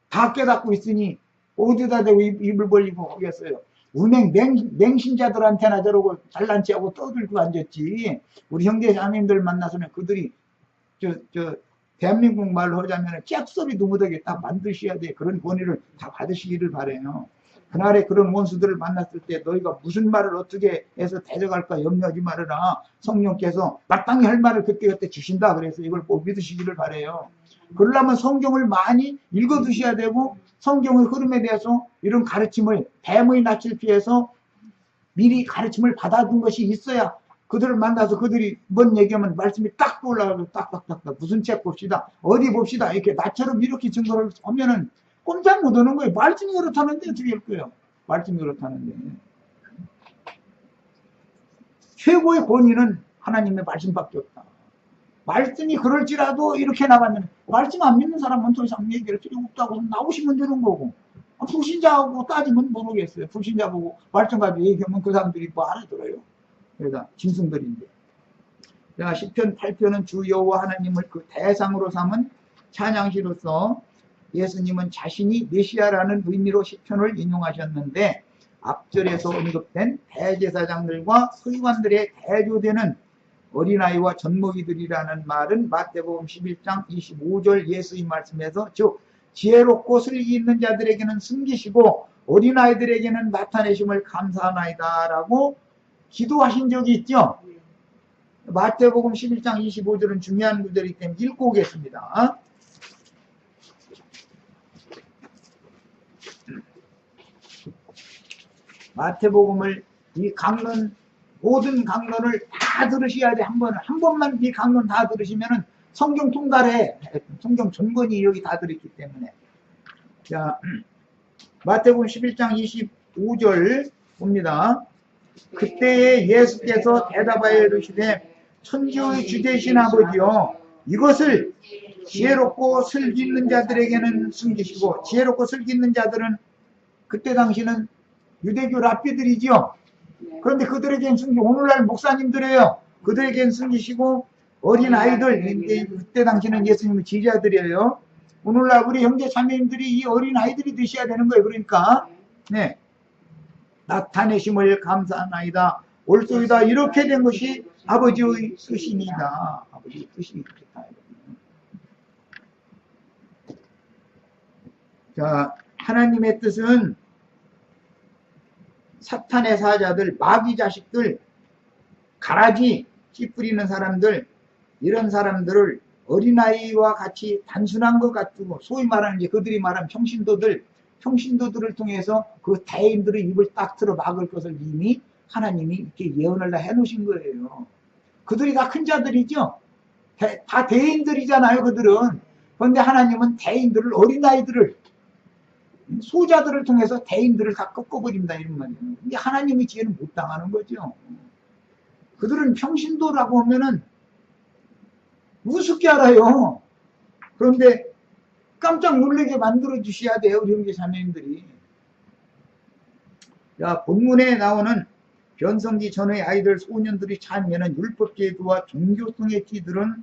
다 깨닫고 있으니 어디다 대고 입을 벌리고 하겠어요. 맹신자들한테나 저러고 잘난 체하고 떠들고 앉았지. 우리 형제 자매님들 만나서는 그들이 대한민국 말로 하자면 짝소리도 못하게 다 만드셔야 돼. 그런 권위를 다 받으시기를 바라요. 그날에 그런 원수들을 만났을 때 너희가 무슨 말을 어떻게 해서 대적할까 염려하지 말아라. 성령께서 마땅히 할 말을 그때 주신다. 그래서 이걸 꼭 믿으시기를 바라요. 그러려면 성경을 많이 읽어두셔야 되고 성경의 흐름에 대해서 이런 가르침을 뱀의 낯을 피해서 미리 가르침을 받아둔 것이 있어야 그들을 만나서 그들이 뭔 얘기하면 말씀이 딱 올라가고 딱딱딱딱 무슨 책 봅시다 어디 봅시다 이렇게 나처럼 이렇게 증거를 하면은 꼼짝 못하는 거예요. 말씀이 그렇다는데 어떻게 할 거예요. 말씀이 그렇다는데 최고의 권위는 하나님의 말씀밖에 없다. 말씀이 그럴지라도 이렇게 나가면 말씀 안 믿는 사람은 더 이상 얘기할 필요 없다고 나오시면 되는 거고 불신자하고 따지면 모르겠어요. 불신자 보고 말씀 가지고 얘기하면 그 사람들이 뭐 알아들어요. 그러다 짐승들인데. 자, 시편 8편은 주 여호와 하나님을 그 대상으로 삼은 찬양시로서 예수님은 자신이 메시아라는 의미로 시편을 인용하셨는데 앞절에서 언급된 대제사장들과 서기관들의 대조되는 어린아이와 젖먹이들이라는 말은 마태복음 11장 25절 예수의 말씀에서 즉 지혜롭고 슬기 있는 자들에게는 숨기시고 어린아이들에게는 나타내심을 감사하나이다 라고 기도하신 적이 있죠. 마태복음 11장 25절은 중요한 구절이기 때문에 읽고 오겠습니다. 마태복음을 이 강론 모든 강론을 다 들으셔야 돼. 한 번만 이 강론 다 들으시면은 성경 통달해. 성경 전권이 여기 다 들었기 때문에. 자, 마태복음 11장 25절 봅니다. 그때에 예수께서 대답하여 이르시되 천지의 주되신 아버지여 이것을 지혜롭고 슬기 있는 자들에게는 숨기시고 지혜롭고 슬기 있는 자들은 그때 당시는 유대교 랍비들이죠. 그런데 그들에겐 숨기 오늘날 목사님들이에요. 그들에겐 숨기시고 어린 아이들 그때 당시는 예수님의 지지자들이에요. 오늘날 우리 형제 자매님들이 이 어린 아이들이 되셔야 되는 거예요. 그러니까 네 나타내심을 감사하나이다. 옳소이다. 이렇게 된 것이 아버지의 뜻이니다. 아버지의 뜻이 그렇다. 자, 하나님의 뜻은 사탄의 사자들, 마귀 자식들, 가라지, 씨 뿌리는 사람들, 이런 사람들을 어린아이와 같이 단순한 것 같고, 소위 말하는 이제 그들이 말하는 평신도들을 통해서 그 대인들의 입을 딱 틀어 막을 것을 이미 하나님이 이렇게 예언을 다 해놓으신 거예요. 그들이 다 큰 자들이죠. 다 대인들이잖아요, 그들은. 그런데 하나님은 대인들을, 어린아이들을, 소자들을 통해서 대인들을 다 꺾어버린다 이런 말이에요. 이게 하나님의 지혜는 못 당하는 거죠. 그들은 평신도라고 하면은 우습게 알아요. 그런데 깜짝 놀라게 만들어 주셔야 돼요, 우리 형제 자매님들이. 자, 본문에 나오는 변성기 전의 아이들 소년들이 찬미하는 율법제도와 종교성의 티들은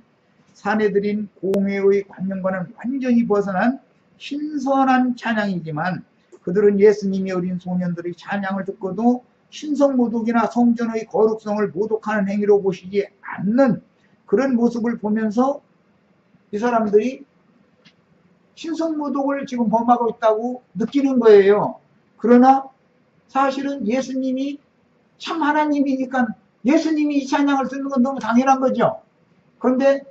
사내들인 공회의 관념과는 완전히 벗어난 신선한 찬양이지만 그들은 예수님이 어린 소년들의 찬양을 듣고도 신성모독이나 성전의 거룩성을 모독하는 행위로 보시지 않는 그런 모습을 보면서 이 사람들이 신성모독을 지금 범하고 있다고 느끼는 거예요. 그러나 사실은 예수님이 참 하나님이니까 예수님이 이 찬양을 듣는 건 너무 당연한 거죠. 그런데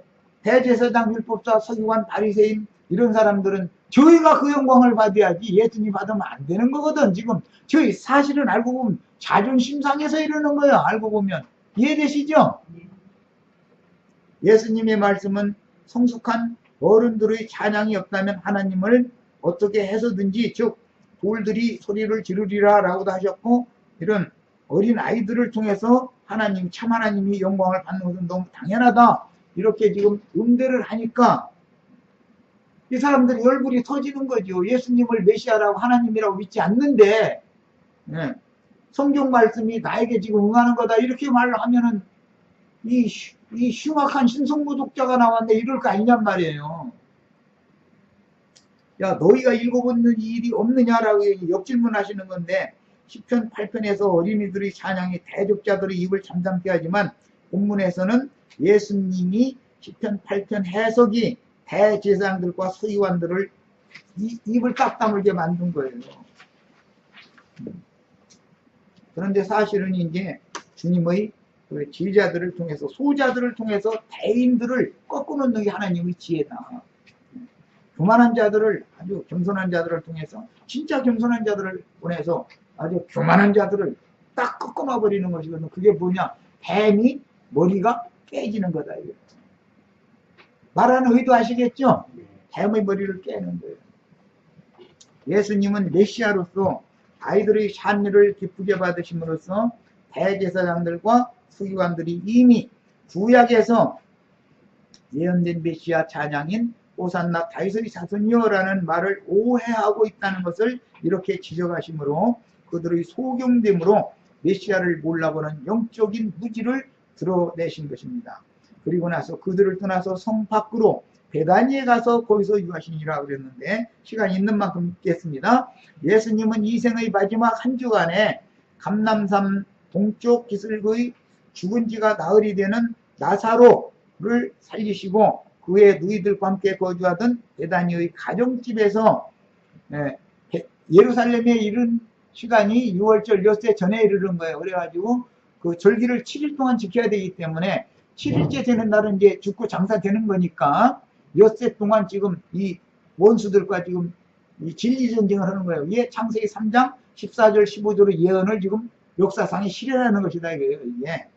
대제사장, 율법사, 서기관, 바리새인 이런 사람들은 저희가 그 영광을 받아야지 예수님 받으면 안 되는 거거든. 지금 저희 사실은 알고 보면 자존심 상해서 이러는 거예요. 알고 보면. 이해되시죠? 예수님의 말씀은 성숙한 어른들의 찬양이 없다면 하나님을 어떻게 해서든지 즉 돌들이 소리를 지르리라 라고도 하셨고 이런 어린 아이들을 통해서 하나님 참 하나님이 영광을 받는 것은 너무 당연하다 이렇게 지금 응대를 하니까 이 사람들이 열불이 터지는 거죠. 예수님을 메시아라고 하나님이라고 믿지 않는데 네. 성경 말씀이 나에게 지금 응하는 거다 이렇게 말을 하면은 이 흉악한 신성모독자가 나왔네 이럴 거 아니냔 말이에요. 야 너희가 읽어본 일이 없느냐라고 역질문 하시는 건데 시편 8편에서 어린이들의 찬양이 대적자들의 입을 잠잠케 하지만 본문에서는 예수님이 시편 8편 해석이 대제사장들과 서기관들을 입을 딱 다물게 만든 거예요. 그런데 사실은 이제 주님의 그 지휘자들을 통해서 소자들을 통해서 대인들을 꺾어놓는 게 하나님의 지혜다. 교만한 자들을, 아주 겸손한 자들을 통해서, 진짜 겸손한 자들을 보내서 아주 교만한 자들을 딱 꺾어놔 버리는 것이거든요. 그게 뭐냐? 뱀이 머리가 깨지는 거다. 이거. 말하는 의도 아시겠죠? 뱀의 머리를 깨는 거예요. 예수님은 메시아로서 아이들의 찬미를 기쁘게 받으심으로써 대제사장들과 서기관들이 이미 구약에서 예언된 메시아 찬양인 호산나 다윗의 자손이여라는 말을 오해하고 있다는 것을 이렇게 지적하시므로 그들의 소경됨으로 메시아를 몰라보는 영적인 무지를 드러내신 것입니다. 그리고 나서 그들을 떠나서 성 밖으로 베다니에 가서 거기서 유하시니라 그랬는데 시간이 있는 만큼 읽겠습니다. 예수님은 이 생의 마지막 한 주간에 감람산 동쪽 기슭의 죽은 지가 나흘이 되는 나사로를 살리시고 그의 누이들과 함께 거주하던 베다니의 가정집에서 예루살렘에 이른 시간이 6월절 엿새 전에 이르는 거예요. 그래가지고 그 절기를 7일 동안 지켜야 되기 때문에 7일째 되는 날은 이제 죽고 장사되는 거니까 엿새 동안 지금 이 원수들과 지금 이 진리 전쟁을 하는 거예요. 이게 창세기 3장 14절 15절의 예언을 지금 역사상에 실현하는 것이다 이거예요. 이게.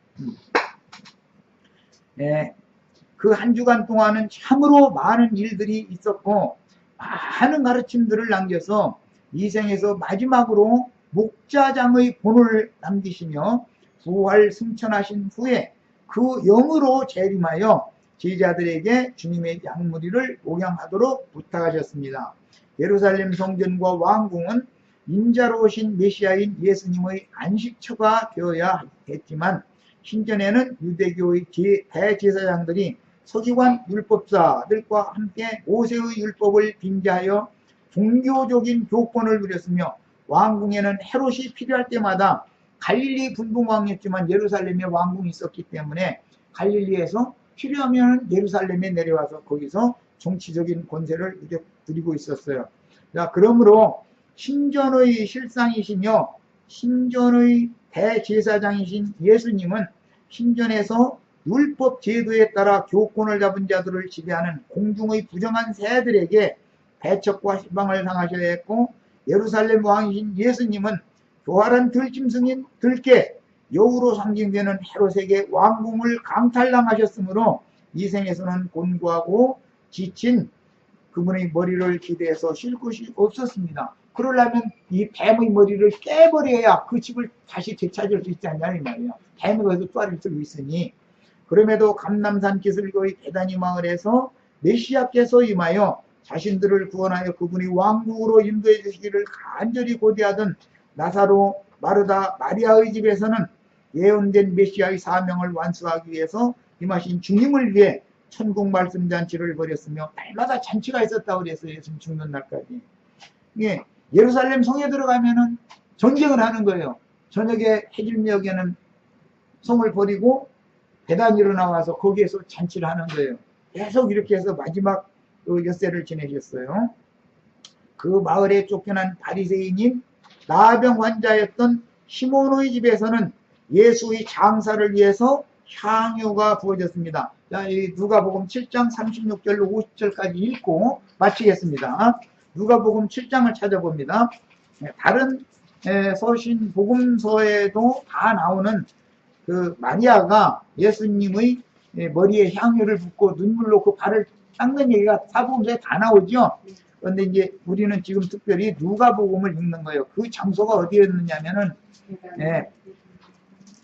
그 한 주간 동안은 참으로 많은 일들이 있었고 많은 가르침들을 남겨서 이 생에서 마지막으로 목자장의 본을 남기시며 부활 승천하신 후에 그 영으로 재림하여 제자들에게 주님의 양무리를 목양하도록 부탁하셨습니다. 예루살렘 성전과 왕궁은 인자로 오신 메시아인 예수님의 안식처가 되어야 했지만 신전에는 유대교의 대제사장들이 서기관 율법사들과 함께 모세의 율법을 빙자하여 종교적인 교권을 누렸으며 왕궁에는 헤롯이 필요할 때마다 갈릴리 분봉왕이었지만 예루살렘에 왕궁이 있었기 때문에 갈릴리에서 필요하면 예루살렘에 내려와서 거기서 정치적인 권세를 누리고 있었어요. 자, 그러므로 신전의 실상이시며 신전의 대제사장이신 예수님은 신전에서 율법 제도에 따라 교권을 잡은 자들을 지배하는 공중의 부정한 새들에게 배척과 희망을 당하셔야 했고 예루살렘 왕이신 예수님은 교활한 들짐승인 들깨 여우로 상징되는 헤롯에게 왕궁을 강탈당하셨으므로 이 생에서는 곤고하고 지친 그분의 머리를 기대해서 쉴 곳이 없었습니다. 그러려면 이 뱀의 머리를 깨버려야 그 집을 다시 되찾을 수 있지 않냐 이 말이에요. 뱀이 거기서 뚜아리를 들고 있으니. 그럼에도 감람산 기슭의 베다니 마을에서 메시아께서 임하여 자신들을 구원하여 그분이 왕국으로 인도해 주시기를 간절히 고대하던 나사로, 마르다, 마리아의 집에서는 예언된 메시아의 사명을 완수하기 위해서 임하신 주님을 위해 천국 말씀 잔치를 벌였으며 날마다 잔치가 있었다고 그랬어요. 예수님 죽는 날까지. 예, 예루살렘 성에 들어가면은 전쟁을 하는 거예요. 저녁에 해질녘에는 성을 버리고 베다니로 나와서 거기에서 잔치를 하는 거예요. 계속 이렇게 해서 마지막 그 엿새를 지내셨어요. 그 마을에 쫓겨난 바리새인인 나병 환자였던 시몬의 집에서는 예수의 장사를 위해서 향유가 부어졌습니다. 자, 이 누가복음 7장 36절로 50절까지 읽고 마치겠습니다. 누가복음 7장을 찾아봅니다. 다른 서신 복음서에도 다 나오는 그 마리아가 예수님의 머리에 향유를 붓고 눈물 놓고 발을 닦는 얘기가 사복음서에 다 나오죠. 그런데 이제 우리는 지금 특별히 누가복음을 읽는 거예요. 그 장소가 어디였느냐면은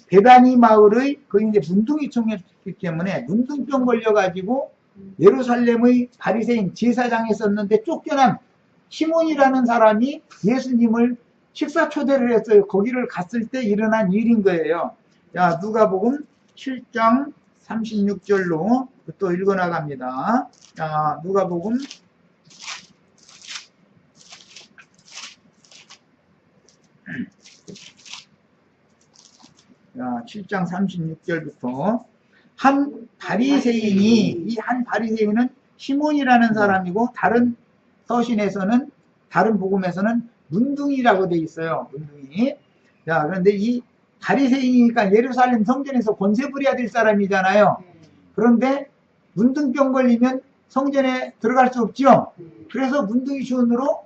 베다니 마을의 그 이제 문둥이촌이었기 때문에 문둥병 걸려가지고 예루살렘의 바리새인 제사장에 있었는데 쫓겨난 시몬이라는 사람이 예수님을 식사 초대를 했어요. 거기를 갔을 때 일어난 일인 거예요. 자, 누가복음 7장 36절로 또 읽어나갑니다. 자, 누가복음 7장 36절부터 한 바리새인이 이 한 바리새인은 시몬이라는 사람이고 다른 서신에서는 다른 복음에서는 문둥이라고 돼 있어요. 문둥이. 자, 그런데 이 바리새인이니까 예루살렘 성전에서 권세 부려야 될 사람이잖아요. 그런데 문둥병 걸리면 성전에 들어갈 수 없죠. 그래서 문둥이 시온으로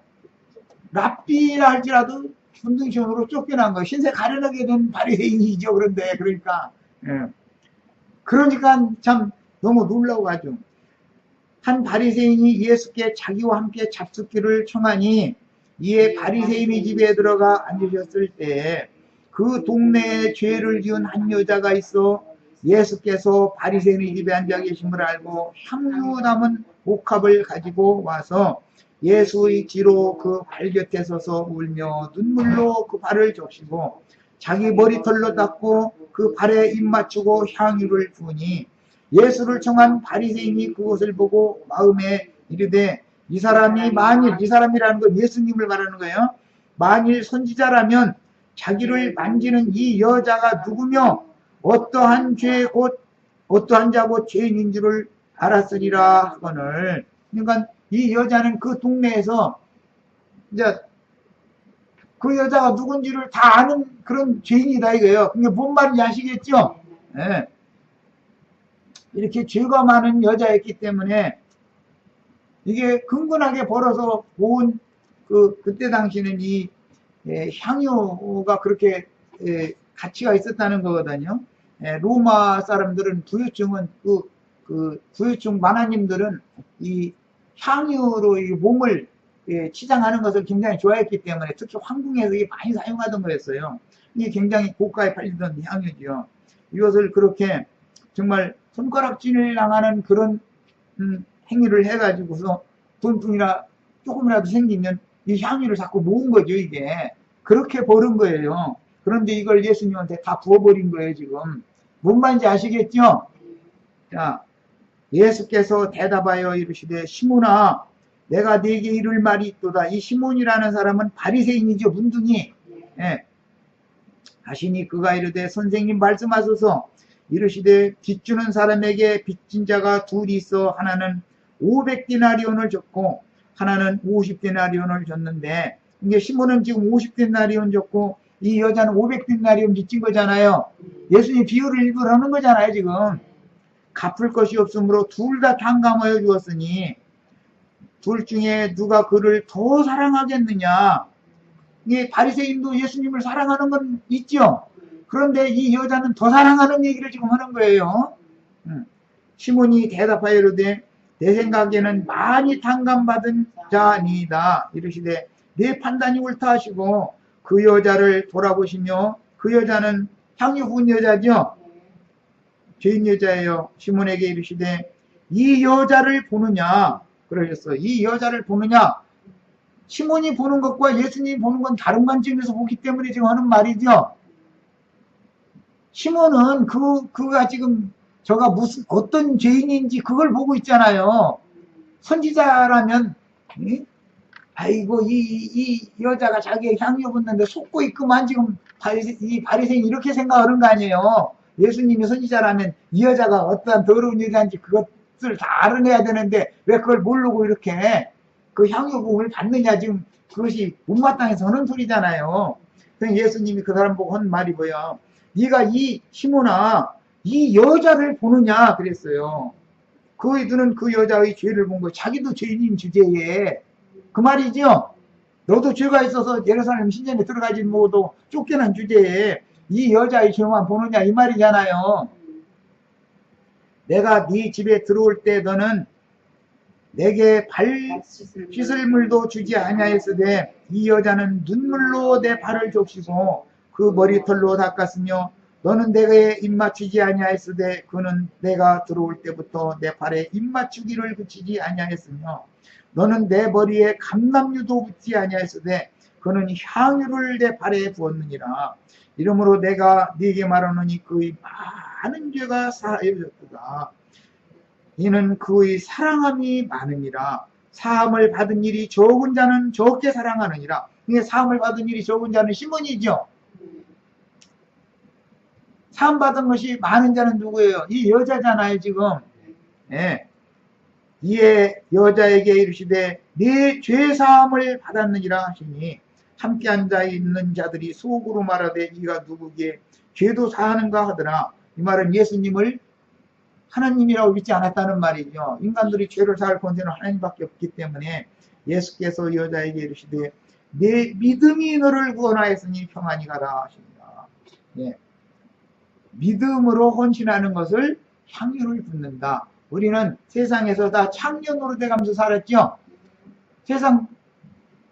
랍비라 할지라도 문둥이 시온으로 쫓겨난 거예요. 신세 가련하게 된 바리새인이죠. 그런데 그러니까 그러니까 참 너무 놀라고 하죠. 한 바리새인이 예수께 자기와 함께 잡숫기를 청하니 이에 바리새인의 집에 들어가 앉으셨을 때 그 동네에 죄를 지은 한 여자가 있어 예수께서 바리새인의 집에 앉아 계심을 알고 향유 담은 옥합을 가지고 와서 예수의 뒤로 그 발 곁에 서서 울며 눈물로 그 발을 적시고 자기 머리털로 닦고 그 발에 입 맞추고 향유를 부으니 예수를 청한 바리새인이 그것을 보고 마음에 이르되 이 사람이 만일, 이 사람이라는 건 예수님을 말하는 거예요. 만일 선지자라면 자기를 만지는 이 여자가 누구며 어떠한 죄 곧 어떠한 자 곧 죄인인 줄을 알았으리라 하거늘. 그러니까 이 여자는 그 동네에서 이제 그 여자가 누군지를 다 아는 그런 죄인이다 이거예요. 그러니까 뭔 말인지 아시겠죠? 네. 이렇게 죄가 많은 여자였기 때문에 이게 근근하게 벌어서 모은 그때 당시는 이 향유가 그렇게 가치가 있었다는 거거든요. 로마 사람들은 부유층은 부유층 만화님들은 이 향유로 이 몸을 치장하는 것을 굉장히 좋아했기 때문에 특히 황궁에서 이게 많이 사용하던 거였어요. 이게 굉장히 고가에 팔리던 향유죠. 이것을 그렇게 정말 손가락질을 당하는 그런 행위를 해가지고서 돈뿐이라 조금이라도 생기면 이 향유를 자꾸 모은 거죠. 이게 그렇게 버는 거예요. 그런데 이걸 예수님한테 다 부어버린 거예요. 지금 뭔 말인지 아시겠죠? 자, 예수께서 대답하여 이르시되 시몬아 내가 네게 이룰 말이 있도다. 이 시몬이라는 사람은 바리새인이죠. 문둥이. 하시니 그가 이르되 선생님 말씀하소서. 이르시되 빚주는 사람에게 빚진 자가 둘이 있어 하나는 500데나리온을 줬고 하나는 50데나리온을 줬는데 이게 시몬은 지금 50데나리온 줬고 이 여자는 500데나리온 빚진 거잖아요. 예수님 비유를 일부러 하는 거잖아요. 지금 갚을 것이 없으므로 둘 다 탕감하여 주었으니 둘 중에 누가 그를 더 사랑하겠느냐. 이게 바리새인도 예수님을 사랑하는 건 있죠. 그런데 이 여자는 더 사랑하는 얘기를 지금 하는 거예요. 시몬이 대답하여 이르되 내 생각에는 많이 탕감받은 자니이다. 이르시되 내 판단이 옳다 하시고 그 여자를 돌아보시며 그 여자는 향유 부은 여자죠. 죄인 여자예요. 시몬에게 이르시되 이 여자를 보느냐 그러셨어요. 이 여자를 보느냐. 시몬이 보는 것과 예수님이 보는 건 다른 관점에서 보기 때문에 지금 하는 말이죠. 시몬은 그가 지금 저가 무슨 어떤 죄인인지 그걸 보고 있잖아요. 선지자라면 아이고 이 여자가 자기의 향유 붓는데 속고 있구만. 지금 이 바리새인 이렇게 생각하는 거 아니에요. 예수님이 선지자라면 이 여자가 어떠한 더러운 여자인지 그것을 다 알아내야 되는데 왜 그걸 모르고 이렇게 그 향유 부음을 받느냐. 지금 그것이 못마땅해서 하는 소리잖아요. 그래서 예수님이 그 사람 보고 한 말이 뭐야. 네가 이 시몬아 이 여자를 보느냐 그랬어요. 그들은 그 여자의 죄를 본 거예요. 자기도 죄인인 주제에 그 말이죠. 너도 죄가 있어서 예루살렘 신전에 들어가지 못하고 쫓겨난 주제에 이 여자의 죄만 보느냐 이 말이잖아요. 내가 네 집에 들어올 때 너는 내게 발 씻을 물도 주지 아니하였으되 이 여자는 눈물로 내 발을 적시고 그 머리털로 닦았으며 너는 내게 입맞추지 아니하였으되 그는 내가 들어올 때부터 내 발에 입맞추기를 그치지 아니하였으며 너는 내 머리에 감람유도 붓지 아니하였으되 그는 향유를 내 발에 부었느니라. 이러므로 내가 네게 말하노니 그의 많은 죄가 사하여졌도다. 이는 그의 사랑함이 많으니라. 사함을 받은 일이 적은 자는 적게 사랑하느니라. 이게 사함을 받은 일이 적은 자는 시몬이죠. 사함 받은 것이 많은 자는 누구예요? 이 여자잖아요 지금. 이에 여자에게 이르시되 네 죄 사함을 받았느니라 하시니 함께 앉아 있는 자들이 속으로 말하되 이가 누구기에 죄도 사하는가 하더라. 이 말은 예수님을 하나님이라고 믿지 않았다는 말이죠. 인간들이 죄를 사할 권세는 하나님밖에 없기 때문에 예수께서 여자에게 이르시되 내 믿음이 너를 구원하였으니 평안히 가라 하십니다. 예. 믿음으로 헌신하는 것을 향유를 붓는다. 우리는 세상에서 다 창녀노릇 해가면서 살았죠.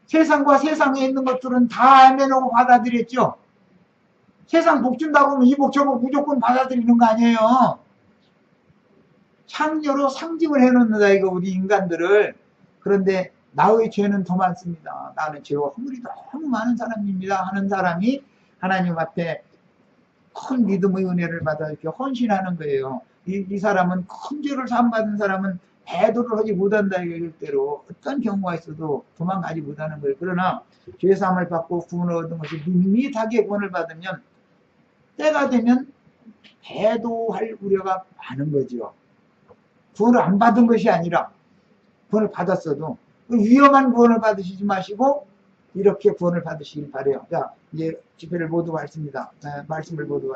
세상과 세상에 있는 것들은 다 애매놓고 받아들였죠. 세상 복 준다고 하면 이 복 저 복 무조건 받아들이는 거 아니에요. 창녀로 상징을 해놓는다 이거 우리 인간들을. 그런데 나의 죄는 더 많습니다. 나는 죄와 허물이 너무 많은 사람입니다 하는 사람이 하나님 앞에 큰 믿음의 은혜를 받아 이렇게 헌신하는 거예요. 이 사람은 큰 죄를 사함받은 사람은 배도를 하지 못한다 이럴 어떤 경우가 있어도 도망가지 못하는 거예요. 그러나 죄사함을 받고 구원을 얻은 것이 밋밋하게 구원을 받으면 때가 되면 배도할 우려가 많은 거죠. 구원을 안 받은 것이 아니라 구원을 받았어도 위험한 구원을 받으시지 마시고 이렇게 구원을 받으시길 바래요. 자, 이제 집회를 모두 마칩니다. 말씀을 모두